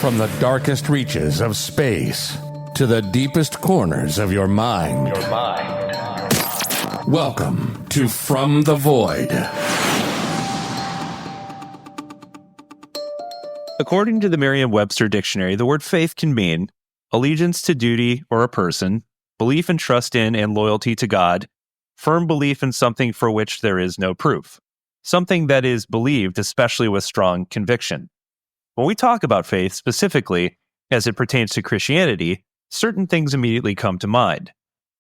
From the darkest reaches of space to the deepest corners of your mind. Welcome to From the Void. According to the Merriam-Webster dictionary, the word faith can mean allegiance to duty or a person, belief and trust in and loyalty to God, firm belief in something for which there is no proof, something that is believed, especially with strong conviction. When we talk about faith specifically, as it pertains to Christianity, certain things immediately come to mind.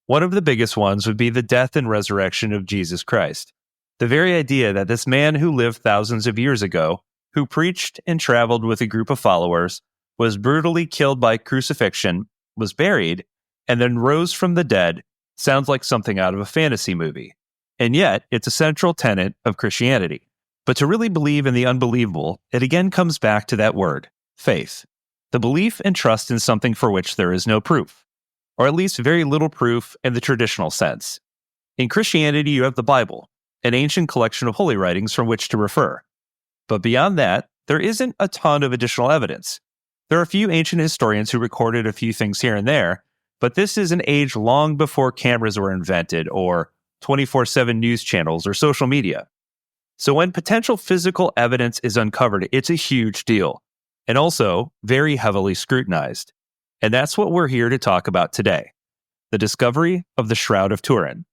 One of the biggest ones would be the death and resurrection of Jesus Christ. The very idea that this man who lived thousands of years ago, who preached and traveled with a group of followers, was brutally killed by crucifixion, was buried, and then rose from the dead sounds like something out of a fantasy movie. And yet, it's a central tenet of Christianity. But to really believe in the unbelievable, it again comes back to that word, faith. The belief and trust in something for which there is no proof, or at least very little proof in the traditional sense. In Christianity, you have the Bible, an ancient collection of holy writings from which to refer. But beyond that, there isn't a ton of additional evidence. There are a few ancient historians who recorded a few things here and there, but this is an age long before cameras were invented, or 24/7 news channels, or social media. So when potential physical evidence is uncovered, it's a huge deal, and also very heavily scrutinized. And that's what we're here to talk about today, the discovery of the Shroud of Turin.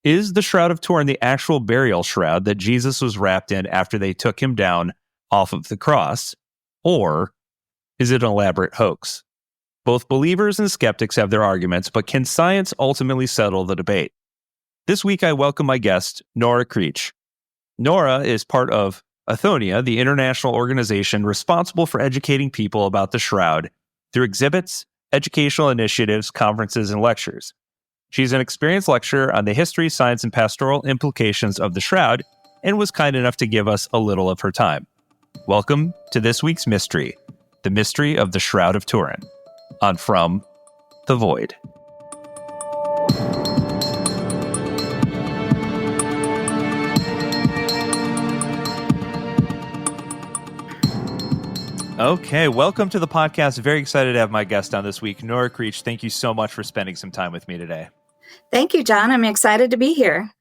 Is the Shroud of Turin the actual burial shroud that Jesus was wrapped in after they took him down off of the cross, or is it an elaborate hoax? Both believers and skeptics have their arguments, but can science ultimately settle the debate? This week I welcome my guest, Nora Creech. Nora is part of Athonia, the international organization responsible for educating people about the Shroud through exhibits, educational initiatives, conferences, and lectures. She's an experienced lecturer on the history, science, and pastoral implications of the Shroud, and was kind enough to give us a little of her time. Welcome to this week's mystery, the mystery of the Shroud of Turin, on From the Void. Okay, welcome to the podcast. Very excited to have my guest on this week, Nora Creech. Thank you so much for spending some time with me today. Thank you, John. I'm excited to be here.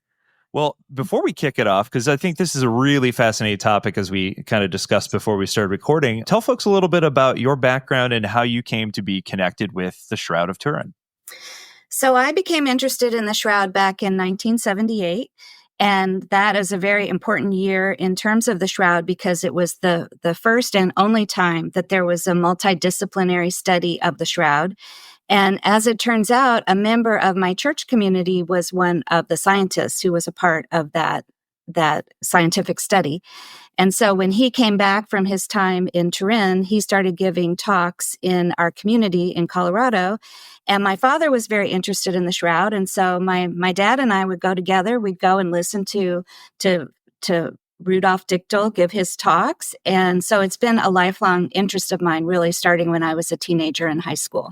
Well, before we kick it off, because I think this is a really fascinating topic as we kind of discussed before we started recording, tell folks a little bit about your background and how you came to be connected with the Shroud of Turin. So I became interested in the Shroud back in 1978. And that is a very important year in terms of the Shroud because it was the first and only time that there was a multidisciplinary study of the Shroud. And as it turns out, a member of my church community was one of the scientists who was a part of that scientific study. And so when he came back from his time in Turin, he started giving talks in our community in Colorado. And my father was very interested in the Shroud. And so my dad and I would go together. We'd go and listen to Rudolf Dichtel give his talks. And so it's been a lifelong interest of mine, really starting when I was a teenager in high school.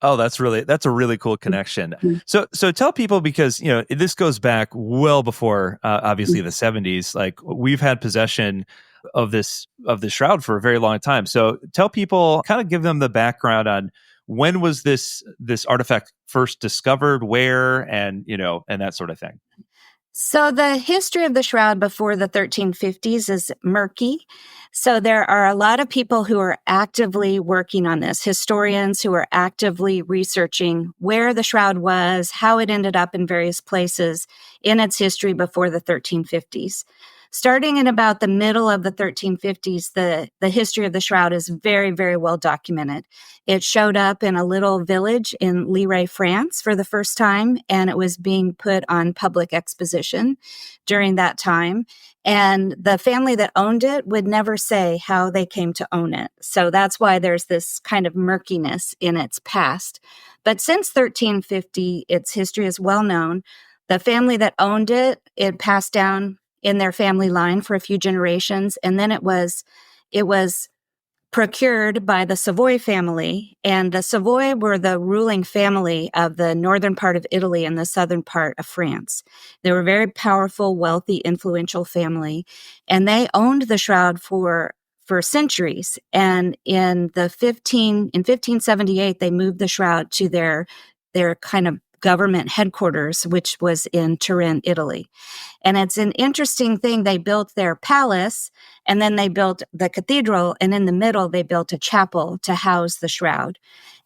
Oh, that's a really cool connection. So tell people, because, you know, this goes back well before, obviously the 70s, like we've had possession of the Shroud for a very long time. So tell people, kind of give them the background on when was this artifact first discovered, where, and, you know, and that sort of thing. So the history of the Shroud before the 1350s is murky. So there are a lot of people who are actively working on this, historians who are actively researching where the Shroud was, how it ended up in various places in its history before the 1350s. Starting in about the middle of the 1350s, the history of the Shroud is very, very well documented. It showed up in a little village in Liray, France for the first time, and it was being put on public exposition during that time. And the family that owned it would never say how they came to own it. So that's why there's this kind of murkiness in its past. But since 1350, its history is well known. The family that owned it passed down in their family line for a few generations. And then it was procured by the Savoy family. And the Savoy were the ruling family of the northern part of Italy and the southern part of France. They were a very powerful, wealthy, influential family. And they owned the Shroud for for centuries. And in 1578, they moved the shroud to their kind of government headquarters, which was in Turin, Italy. And it's an interesting thing. They built their palace, and then they built the cathedral, and in the middle, they built a chapel to house the shroud.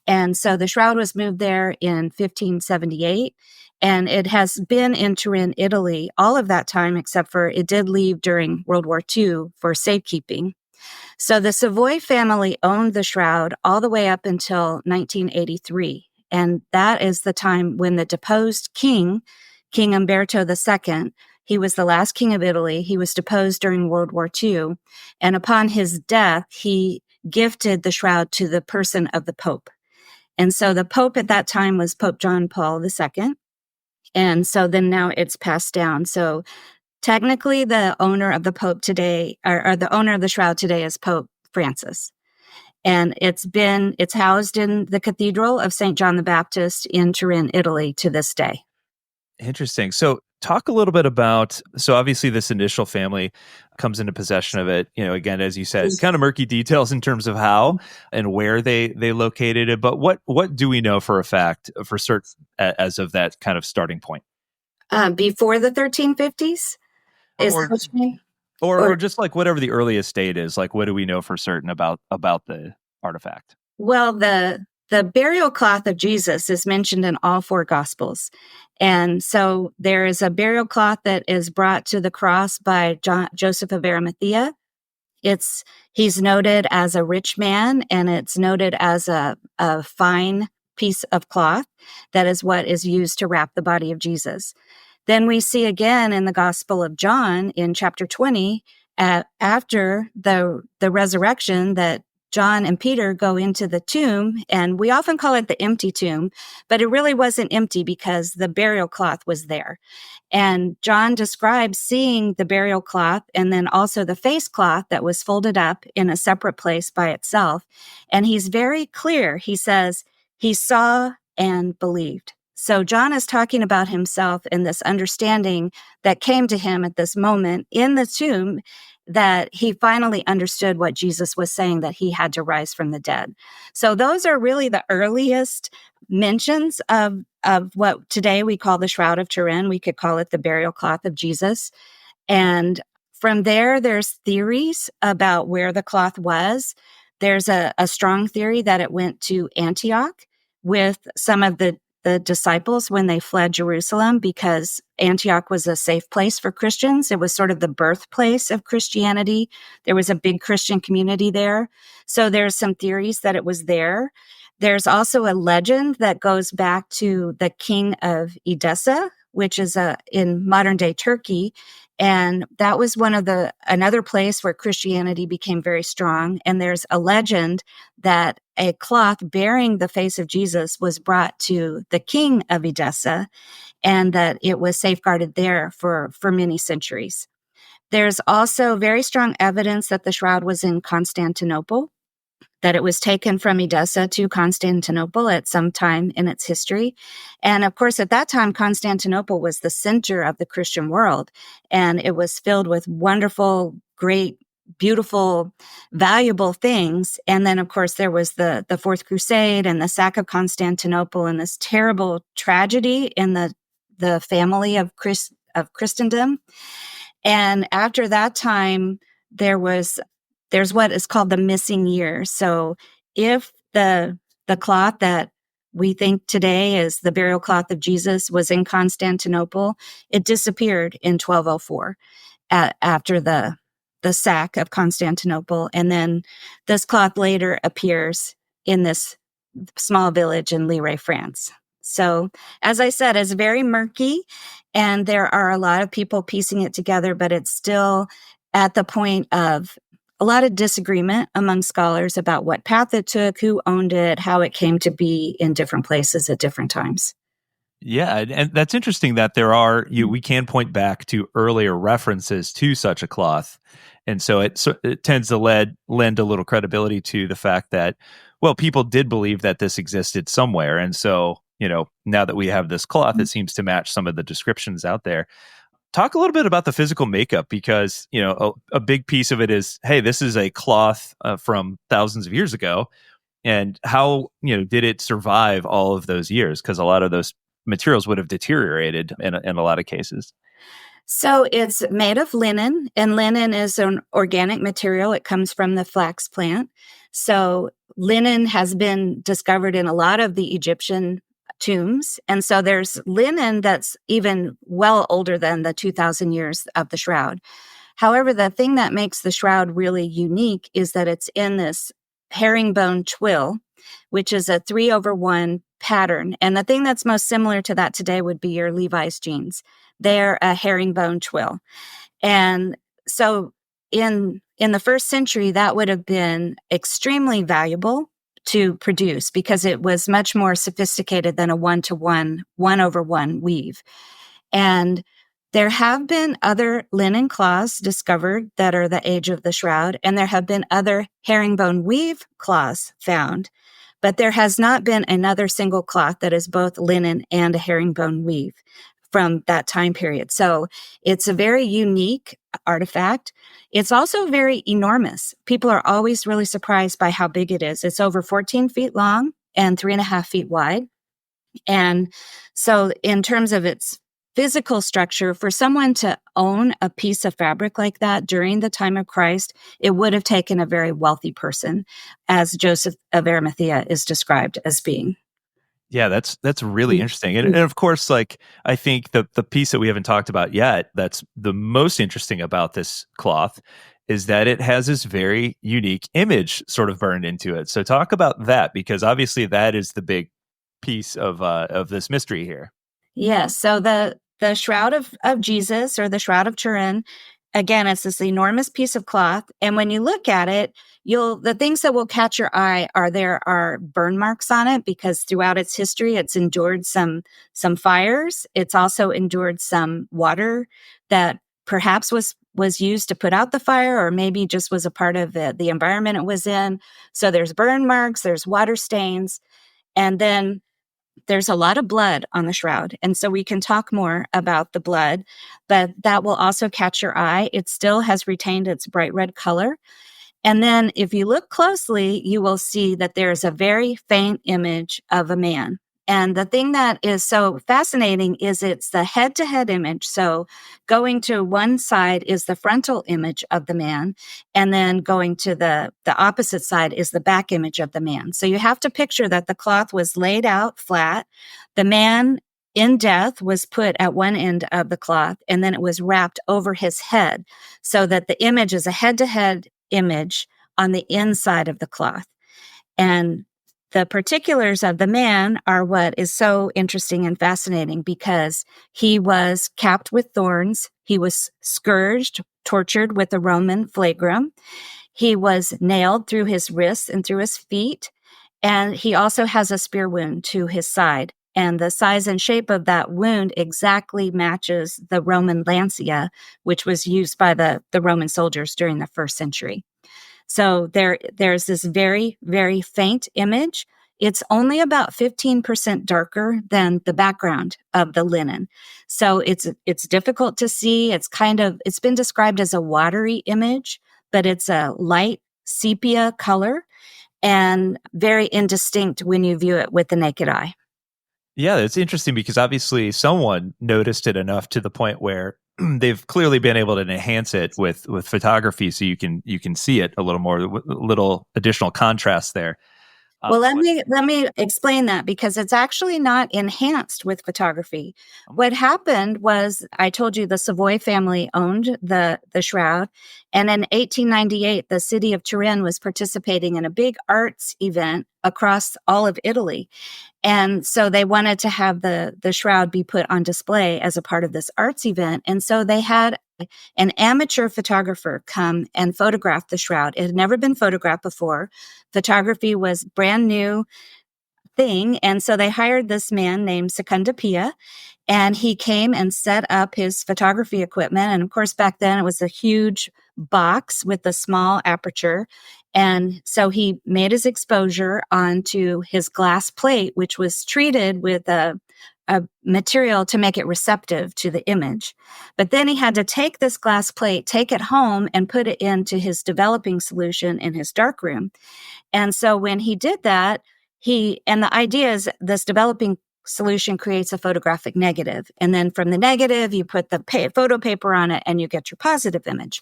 And so the shroud was moved there in 1578, and it has been in Turin, Italy, all of that time, except for it did leave during World War II for safekeeping. So the Savoy family owned the shroud all the way up until 1983. And that is the time when the deposed king, King Umberto II, he was the last king of Italy. He was deposed during World War II. And upon his death, he gifted the shroud to the person of the Pope. And so the Pope at that time was Pope John Paul II. And so then now it's passed down. So technically the owner of the Pope today, or the owner of the shroud today, is Pope Francis. And it's housed in the Cathedral of St. John the Baptist in Turin, Italy to this day. Interesting. So talk a little bit about, so obviously this initial family comes into possession of it, again, as you said, kind of murky details in terms of how and where they located it. But what do we know for a fact, for certain, as of that kind of starting point? Before the 1350s? Is that what you mean? Or just like whatever the earliest date is, like what do we know for certain about the artifact? Well, the burial cloth of Jesus is mentioned in all four Gospels. And so there is a burial cloth that is brought to the cross by Joseph of Arimathea. He's noted as a rich man, and it's noted as a fine piece of cloth. That is what is used to wrap the body of Jesus. Then we see again in the Gospel of John in chapter 20, after the resurrection, that John and Peter go into the tomb, and we often call it the empty tomb, but it really wasn't empty because the burial cloth was there. And John describes seeing the burial cloth and then also the face cloth that was folded up in a separate place by itself. And he's very clear. He says he saw and believed. So John is talking about himself and this understanding that came to him at this moment in the tomb, that he finally understood what Jesus was saying, that he had to rise from the dead. So those are really the earliest mentions of what today we call the Shroud of Turin. We could call it the burial cloth of Jesus. And from there's theories about where the cloth was. There's a strong theory that it went to Antioch with some of the disciples when they fled Jerusalem, because Antioch was a safe place for Christians. It was sort of the birthplace of Christianity. There was a big Christian community there. So there's some theories that it was there. There's also a legend that goes back to the king of Edessa, which is in modern day Turkey. And that was another place where Christianity became very strong. And there's a legend that a cloth bearing the face of Jesus was brought to the king of Edessa, and that it was safeguarded there for many centuries. There's also very strong evidence that the shroud was in Constantinople, that it was taken from Edessa to Constantinople at some time in its history. And of course, at that time, Constantinople was the center of the Christian world, and it was filled with wonderful, great, beautiful, valuable things. And then, of course, there was the Fourth Crusade and the sack of Constantinople and this terrible tragedy in the family of Christendom. And after that time, there's what is called the missing year. So if the cloth that we think today is the burial cloth of Jesus was in Constantinople, it disappeared in 1204 after the sack of Constantinople. And then this cloth later appears in this small village in Lille, France. So, as I said, it's very murky, and there are a lot of people piecing it together, but it's still at the point of a lot of disagreement among scholars about what path it took, who owned it, how it came to be in different places at different times. Yeah, and that's interesting that we can point back to earlier references to such a cloth. And so it tends to lend a little credibility to the fact that, well, people did believe that this existed somewhere. And so, now that we have this cloth, it seems to match some of the descriptions out there. talk a little bit about the physical makeup, because, a big piece of it is, hey, this is a cloth from thousands of years ago. And how, did it survive all of those years? Because a lot of those materials would have deteriorated in a lot of cases. So it's made of linen, and linen is an organic material. It comes from the flax plant. So linen has been discovered in a lot of the Egyptian tombs. And so there's linen that's even well older than the 2,000 years of the shroud. However, the thing that makes the shroud really unique is that it's in this herringbone twill, which is a 3/1 pattern. And the thing that's most similar to that today would be your Levi's jeans. They're a herringbone twill. And so in the first century, that would have been extremely valuable to produce because it was much more sophisticated than a 1-to-1, 1/1 weave. And there have been other linen cloths discovered that are the age of the shroud, and there have been other herringbone weave cloths found, but there has not been another single cloth that is both linen and a herringbone weave from that time period. So it's a very unique artifact. It's also very enormous. People are always really surprised by how big it is. It's over 14 feet long and 3.5 feet wide. And so in terms of its physical structure, for someone to own a piece of fabric like that during the time of Christ, it would have taken a very wealthy person, as Joseph of Arimathea is described as being. Yeah, that's really interesting. And of course, like, I think the piece that we haven't talked about yet that's the most interesting about this cloth is that it has this very unique image sort of burned into it. So talk about that, because obviously that is the big piece of this mystery here. Yes. So the Shroud of Jesus, or the Shroud of Turin, again, it's this enormous piece of cloth. And when you look at it, the things that will catch your eye there are burn marks on it, because throughout its history, it's endured some fires. It's also endured some water that perhaps was used to put out the fire, or maybe just was a part of the environment it was in. So there's burn marks, there's water stains, and then there's a lot of blood on the shroud. And so we can talk more about the blood, but that will also catch your eye. It still has retained its bright red color. And then if you look closely, you will see that there's a very faint image of a man. And the thing that is so fascinating is it's the head-to-head image. So going to one side is the frontal image of the man, and then going to the opposite side is the back image of the man. So you have to picture that the cloth was laid out flat. The man in death was put at one end of the cloth, and then it was wrapped over his head so that the image is a head-to-head image on the inside of the cloth. And the particulars of the man are what is so interesting and fascinating, because he was capped with thorns. He was scourged, tortured with a Roman flagrum. He was nailed through his wrists and through his feet. And he also has a spear wound to his side. And the size and shape of that wound exactly matches the Roman lancia, which was used by the Roman soldiers during the first century. So there's this very, very faint image. It's only about 15% darker than the background of the linen. So it's difficult to see. It's been described as a watery image, but it's a light sepia color and very indistinct when you view it with the naked eye. Yeah, it's interesting because obviously someone noticed it enough to the point where they've clearly been able to enhance it with photography, so you can see it a little more, little additional contrast there. Well, let me explain that, because it's actually not enhanced with photography. What happened was, I told you the Savoy family owned the shroud, and in 1898, the city of Turin was participating in a big arts event across all of Italy. And so they wanted to have the shroud be put on display as a part of this arts event. And so they had an amateur photographer come and photograph the shroud. It had never been photographed before. Photography was brand new thing. And so they hired this man named Secundapia, and he came and set up his photography equipment. And of course, back then it was a huge box with a small aperture. And so he made his exposure onto his glass plate, which was treated with a a material to make it receptive to the image. But then he had to take this glass plate, take it home, and put it into his developing solution in his darkroom. And so when he did that, and the idea is this developing solution creates a photographic negative. And then from the negative, you put the photo paper on it and you get your positive image.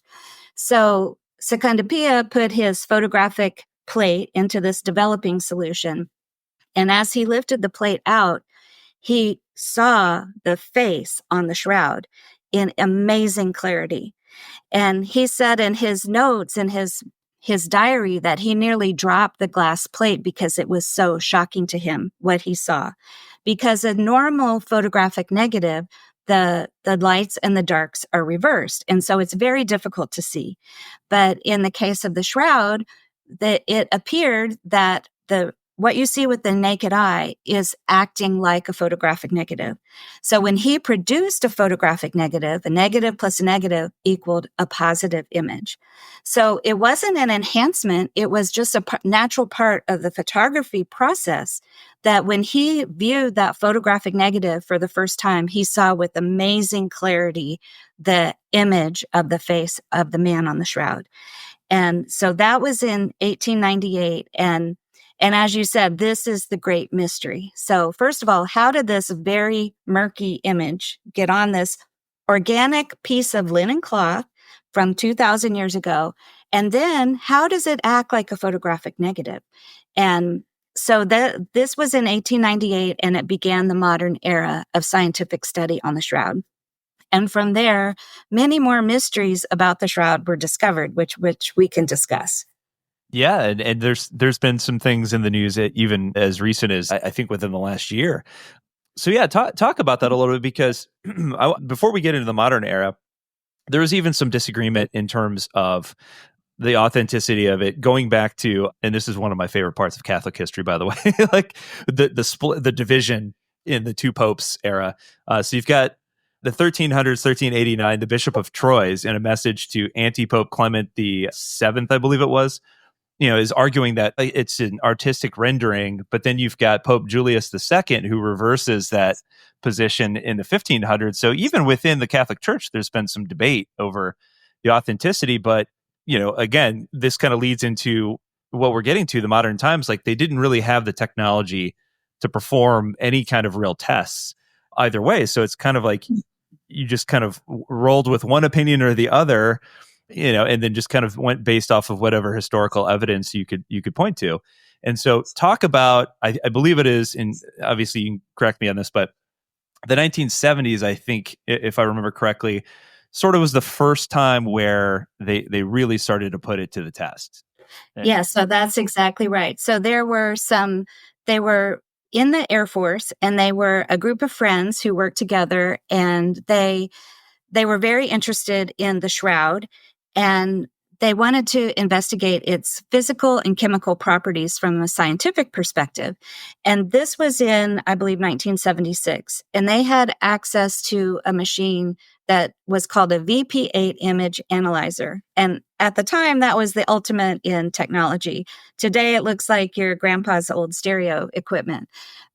So Secundapia put his photographic plate into this developing solution. And as he lifted the plate out, he saw the face on the shroud in amazing clarity. And he said in his notes, in his diary, that he nearly dropped the glass plate because it was so shocking to him what he saw. Because a normal photographic negative, the lights and the darks are reversed. And so it's very difficult to see. But in the case of the shroud, it appeared that what you see with the naked eye is acting like a photographic negative. So when he produced a photographic negative, a negative plus a negative equaled a positive image. So it wasn't an enhancement. It was just a natural part of the photography process that when he viewed that photographic negative for the first time, he saw with amazing clarity the image of the face of the man on the shroud. And so that was in 1898. And as you said, this is the great mystery. So first of all, how did this very murky image get on this organic piece of linen cloth from 2,000 years ago? And then how does it act like a photographic negative? And so this was in 1898, and it began the modern era of scientific study on the shroud. And from there, many more mysteries about the shroud were discovered, which we can discuss. Yeah, and there's been some things in the news even as recent as I think within the last year. So yeah, talk about that a little bit, because before we get into the modern era, there was even some disagreement in terms of the authenticity of it, going back to, and this is one of my favorite parts of Catholic history, by the way, like the split, the division in the two popes era. So you've got the 1300s, 1389, the Bishop of Troyes, in a message to anti-Pope Clement the Seventh, I believe it was, is arguing that it's an artistic rendering. But then you've got Pope Julius II, who reverses that position in the 1500s. So even within the Catholic Church, there's been some debate over the authenticity. But, again, this kind of leads into what we're getting to, the modern times. Like, they didn't really have the technology to perform any kind of real tests either way. So it's kind of like you just kind of rolled with one opinion or the other, and then just kind of went based off of whatever historical evidence you could point to. And so talk about, I believe it is, and obviously you can correct me on this, but the 1970s, I think, if I remember correctly, sort of was the first time where they really started to put it to the test. Yeah, so that's exactly right. So they were in the Air Force, and they were a group of friends who worked together, and they were very interested in the shroud, and they wanted to investigate its physical and chemical properties from a scientific perspective. And this was in, I believe, 1976. And they had access to a machine that was called a VP8 image analyzer. And at the time, that was the ultimate in technology. Today, it looks like your grandpa's old stereo equipment.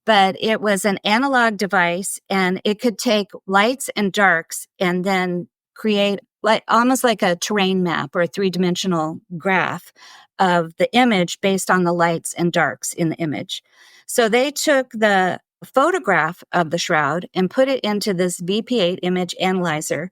But it was an analog device, and it could take lights and darks and then create almost like a terrain map or a three-dimensional graph of the image based on the lights and darks in the image. So they took the photograph of the shroud and put it into this VP8 image analyzer.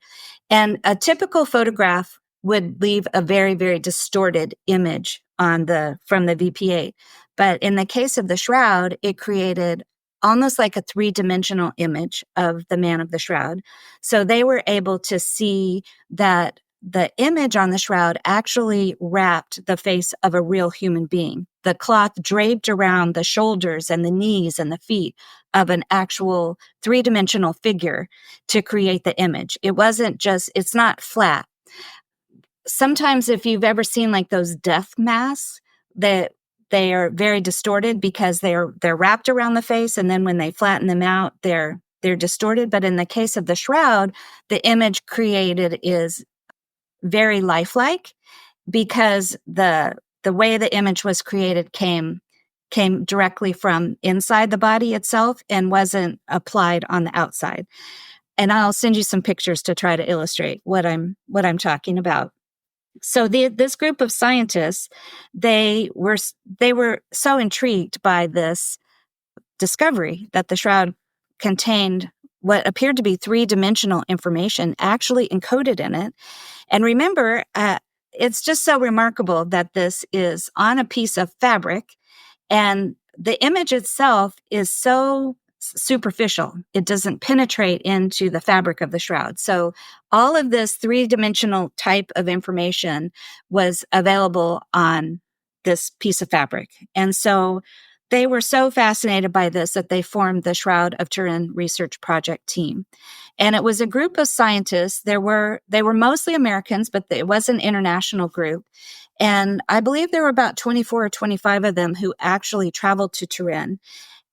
And a typical photograph would leave a very, very distorted image from the VP8. But in the case of the shroud, it created almost like a three-dimensional image of the man of the shroud. So they were able to see that the image on the shroud actually wrapped the face of a real human being. The cloth draped around the shoulders and the knees and the feet of an actual three-dimensional figure to create the image. It's not flat. Sometimes if you've ever seen like those death masks, that they are very distorted because they're wrapped around the face, and then when they flatten them out, they're distorted. But in the case of the shroud, the image created is very lifelike, because the way the image was created came came directly from inside the body itself and wasn't applied on the outside. And I'll send you some pictures to try to illustrate what I'm talking about. So this group of scientists, they were so intrigued by this discovery that the shroud contained what appeared to be three-dimensional information actually encoded in it. And remember, it's just so remarkable that this is on a piece of fabric, and the image itself is so superficial. It doesn't penetrate into the fabric of the shroud. So all of this three-dimensional type of information was available on this piece of fabric. And so they were so fascinated by this that they formed the Shroud of Turin research project team. And it was a group of scientists. They were mostly Americans, but it was an international group. And I believe there were about 24 or 25 of them who actually traveled to Turin.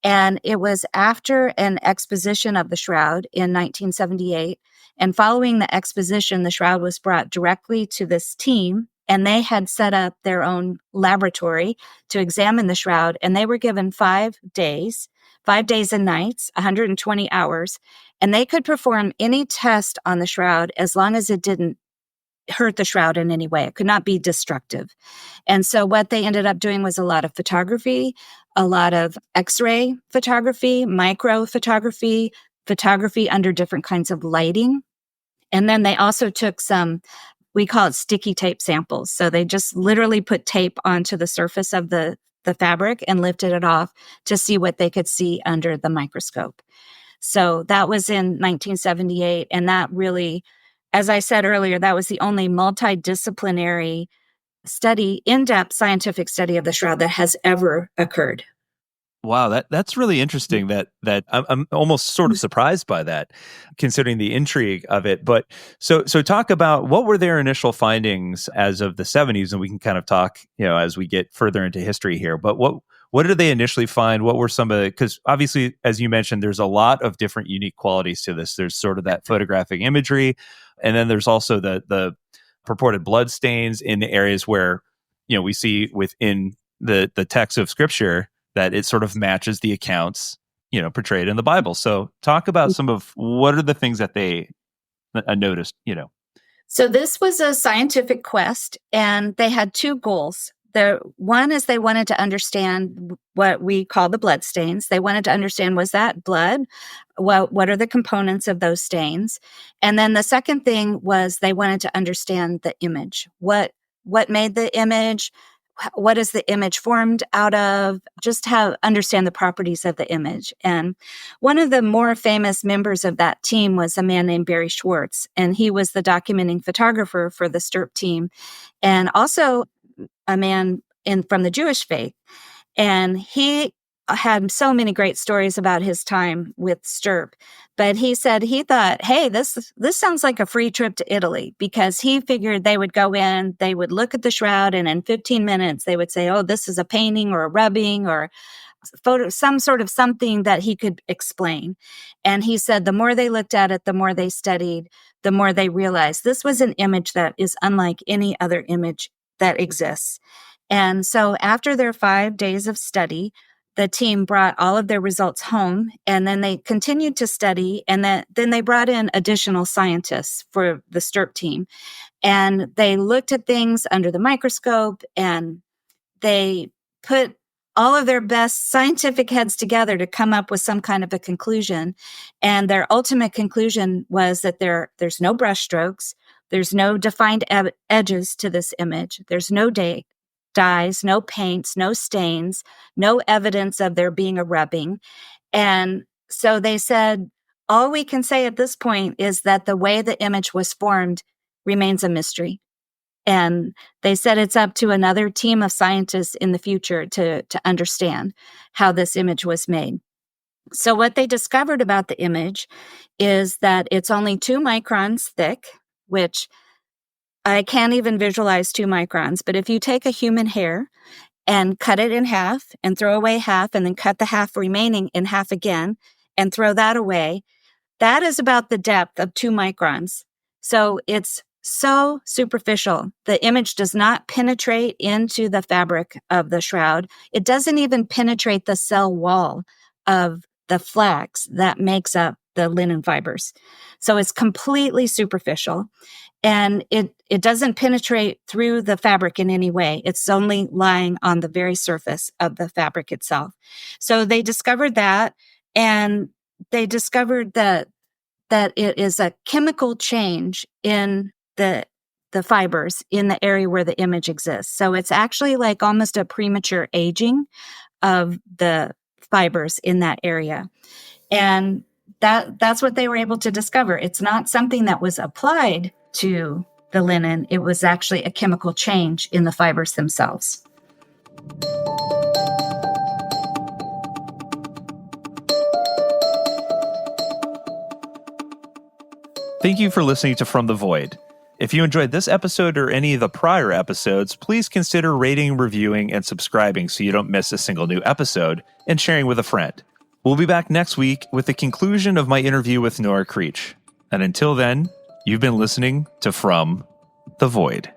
And it was after an exposition of the shroud in 1978. And following the exposition, the shroud was brought directly to this team, and they had set up their own laboratory to examine the shroud. And they were given 5 days and nights, 120 hours, and they could perform any test on the shroud as long as it didn't hurt the shroud in any way. It could not be destructive. And so what they ended up doing was a lot of photography, a lot of X-ray photography, micro photography, photography under different kinds of lighting. And then they also took some, we call it sticky tape samples. So they just literally put tape onto the surface of the fabric and lifted it off to see what they could see under the microscope. So that was in 1978. And that really, as I said earlier, that was the only multidisciplinary study, in-depth scientific study of the shroud that has ever occurred. Wow, that's really interesting. That I'm almost sort of surprised by that, considering the intrigue of it. But so talk about what were their initial findings as of the 70s, and we can kind of talk, as we get further into history here. But what did they initially find? What were some of the, because obviously, as you mentioned, there's a lot of different unique qualities to this. There's sort of that photographic imagery, and then there's also the purported blood stains in the areas where, we see within the text of Scripture that it sort of matches the accounts, portrayed in the Bible. So talk about some of what are the things that they noticed, So this was a scientific quest, and they had two goals. The one is they wanted to understand what we call the blood stains. They wanted to understand, was that blood? What are the components of those stains? And then the second thing was they wanted to understand the image. What made the image? What is the image formed out of? Just understand the properties of the image. And one of the more famous members of that team was a man named Barry Schwartz, and he was the documenting photographer for the STURP team, and also a man from the Jewish faith. And he had so many great stories about his time with STURP. But he said he thought, hey, this sounds like a free trip to Italy, because he figured they would go in, they would look at the shroud, and in 15 minutes they would say, oh, this is a painting or a rubbing or photo, some sort of something that he could explain. And he said the more they looked at it, the more they studied, the more they realized this was an image that is unlike any other image that exists. And so after their 5 days of study, the team brought all of their results home, and then they continued to study, and then they brought in additional scientists for the STURP team. And they looked at things under the microscope, and they put all of their best scientific heads together to come up with some kind of a conclusion. And their ultimate conclusion was that there's no brush strokes, there's no defined edges to this image, there's no dyes, no paints, no stains, no evidence of there being a rubbing. And so they said, all we can say at this point is that the way the image was formed remains a mystery. And they said it's up to another team of scientists in the future to understand how this image was made. So what they discovered about the image is that it's only 2 microns thick, which I can't even visualize 2 microns. But if you take a human hair and cut it in half and throw away half, and then cut the half remaining in half again and throw that away, that is about the depth of 2 microns. So it's so superficial. The image does not penetrate into the fabric of the shroud. It doesn't even penetrate the cell wall of the flax that makes up the linen fibers. So it's completely superficial, and it doesn't penetrate through the fabric in any way. It's only lying on the very surface of the fabric itself. So they discovered that, and they discovered that it is a chemical change in the fibers in the area where the image exists. So it's actually like almost a premature aging of the fibers in that area. And that's what they were able to discover. It's not something that was applied to the linen. It was actually a chemical change in the fibers themselves. Thank you for listening to From the Void. If you enjoyed this episode or any of the prior episodes, please consider rating, reviewing, and subscribing so you don't miss a single new episode, and sharing with a friend. We'll be back next week with the conclusion of my interview with Nora Creech. And until then, you've been listening to From the Void.